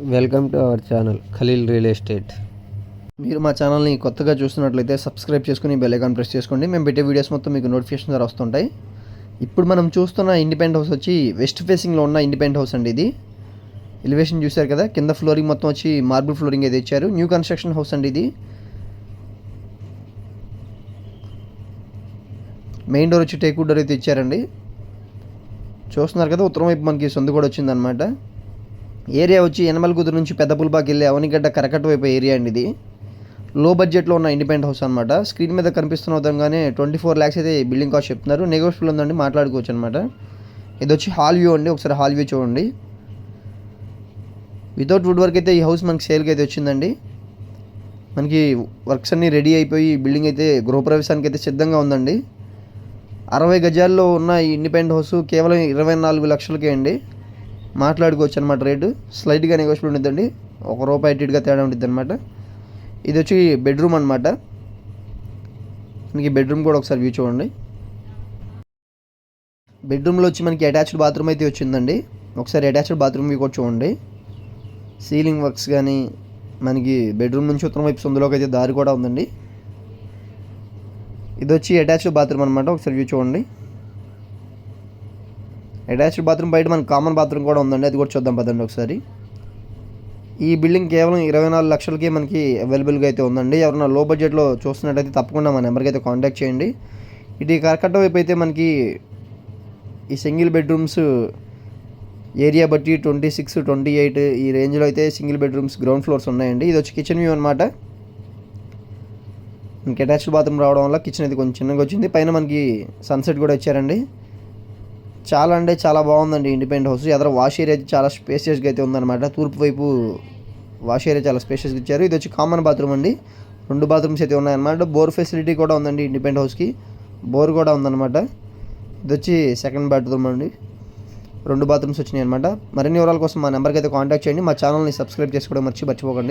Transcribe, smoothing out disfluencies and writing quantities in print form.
Welcome to our channel Khaleel real estate. మీరు మా ఛానల్ని కొత్తగా చూస్తున్నట్లయితే సబ్స్క్రైబ్ చేసుకుని బెల్ ఐకాన్ ప్రెస్ చేసుకోండి. మేము పెట్టే వీడియోస్ మొత్తం మీకు నోటిఫికేషన్ ద్వారా వస్తుంటాయి. ఇప్పుడు మనం చూస్తున్న ఇండిపెండెంట్ హౌస్ వచ్చి వెస్ట్ ఫేసింగ్లో ఉన్న ఇండిపెండెంట్ హౌస్ అండి. ఇది ఎలివేషన్ చూశారు కదా, కింద ఫ్లోరింగ్ మొత్తం వచ్చి మార్బుల్ ఫ్లోరింగ్ అయితే ఇచ్చారు. న్యూ కన్స్ట్రక్షన్ హౌస్ అండి ఇది. మెయిన్ డోర్ వచ్చి టేక్ వుడ్ డోర్ అయితే ఇచ్చారండి. చూస్తున్నారు కదా, ఉత్తరం వైపు మనకి సొంత కూడా వచ్చిందనమాట. ఏరియా వచ్చి యనమలకుదురు నుంచి పెద్ద పుల్బాకి వెళ్ళి అవనిగడ్డ కరకట్ట వైపు ఏరియా అండి. ఇది లో బడ్జెట్లో ఉన్న ఇండిపెండెంట్ హౌస్ అనమాట. స్క్రీన్ మీద కనిపిస్తున్న విధంగానే 24 lakhs అయితే బిల్డింగ్ కాస్ట్ చెప్తున్నారు. నెగోషియబుల్ ఉందండి, మాట్లాడుకోవచ్చు అనమాట. ఇది వచ్చి హాల్ వ్యూ అండి. ఒకసారి హాల్ వ్యూ చూడండి. వితౌట్ వుడ్ వర్క్ అయితే ఈ హౌస్ మనకి సేల్కి అయితే వచ్చిందండి. మనకి వర్క్స్ అన్నీ రెడీ అయిపోయి బిల్డింగ్ అయితే గృహప్రవేశానికి అయితే సిద్ధంగా ఉందండి. 60 గజాల్లో ఉన్న ఈ ఇండిపెండెంట్ హౌస్ కేవలం 24 లక్షలకే అండి. మాట్లాడుకోవచ్చు అనమాట. రేటు స్లైట్గా నెగోషియబుల్ ఉంటుందండి. ₹1 అటుగా తేడా ఉంటుంది అనమాట. ఇది వచ్చి బెడ్రూమ్ అనమాట. మనకి బెడ్రూమ్ కూడా ఒకసారి వ్యూ చూడండి. బెడ్రూమ్లో వచ్చి మనకి అటాచ్డ్ బాత్రూమ్ అయితే వచ్చిందండి. ఒకసారి అటాచ్డ్ బాత్రూమ్ వ్యూ కూడా చూడండి. సీలింగ్ వర్క్స్ కానీ మనకి బెడ్రూమ్ నుంచి ఉత్తరం వైపు సొందులోకి అయితే దారి కూడా ఉందండి. ఇది వచ్చి అటాచ్డ్ బాత్రూమ్ అనమాట. ఒకసారి వ్యూ చూడండి. అటాచ్డ్ బాత్రూమ్ బయట మనకి కామన్ బాత్రూమ్ కూడా ఉందండి. అది కూడా చూద్దాం పదండి ఒకసారి. ఈ బిల్డింగ్ కేవలం 24 లక్షలకి మనకి అవైలబుల్గా అయితే ఉందండి. ఎవరైనా లో బడ్జెట్లో చూస్తున్నట్టయితే తప్పకుండా మన నెంబర్కి అయితే కాంటాక్ట్ చేయండి. ఇటు కరకట్ట వైపు అయితే మనకి ఈ సింగిల్ బెడ్రూమ్స్ ఏరియా బట్టి 26, 28 ఈ రేంజ్లో అయితే సింగిల్ బెడ్రూమ్స్ గ్రౌండ్ ఫ్లోర్స్ ఉన్నాయండి. ఇది వచ్చి కిచెన్ వ్యూ అనమాట. మనకి అటాచ్డ్ బాత్రూమ్ రావడం వల్ల కిచెన్ అయితే కొంచెం చిన్నగా వచ్చింది. పైన మనకి సన్సెట్ కూడా ఇచ్చారండి. చాలా అంటే చాలా బాగుందండి ఇండిపెండెంట్ హౌస్. ఎదర వాష్ ఏరియా అయితే చాలా స్పేసియస్గా అయితే ఉందన్నమాట. తూర్పు వైపు వాష్ ఏరియా చాలా స్పేషియస్గా ఇచ్చారు. ఇది వచ్చి కామన్ బాత్రూమ్ అండి. 2 బాత్రూమ్స్ అయితే ఉన్నాయన్నమాట. బోర్ ఫెసిలిటీ కూడా ఉందండి ఇండిపెండెంట్ హౌస్కి. బోర్ కూడా ఉందన్నమాట. ఇది వచ్చి సెకండ్ బాత్రూమ్ అండి. 2 బాత్రూమ్స్ వచ్చినాయి అనమాట. మరిన్ని వివరాల కోసం మా నెంబర్కి అయితే కాంటాక్ట్ చేయండి. మా ఛానల్ని సబ్స్క్రైబ్ చేసుకోవడం మర్చిపోకండి.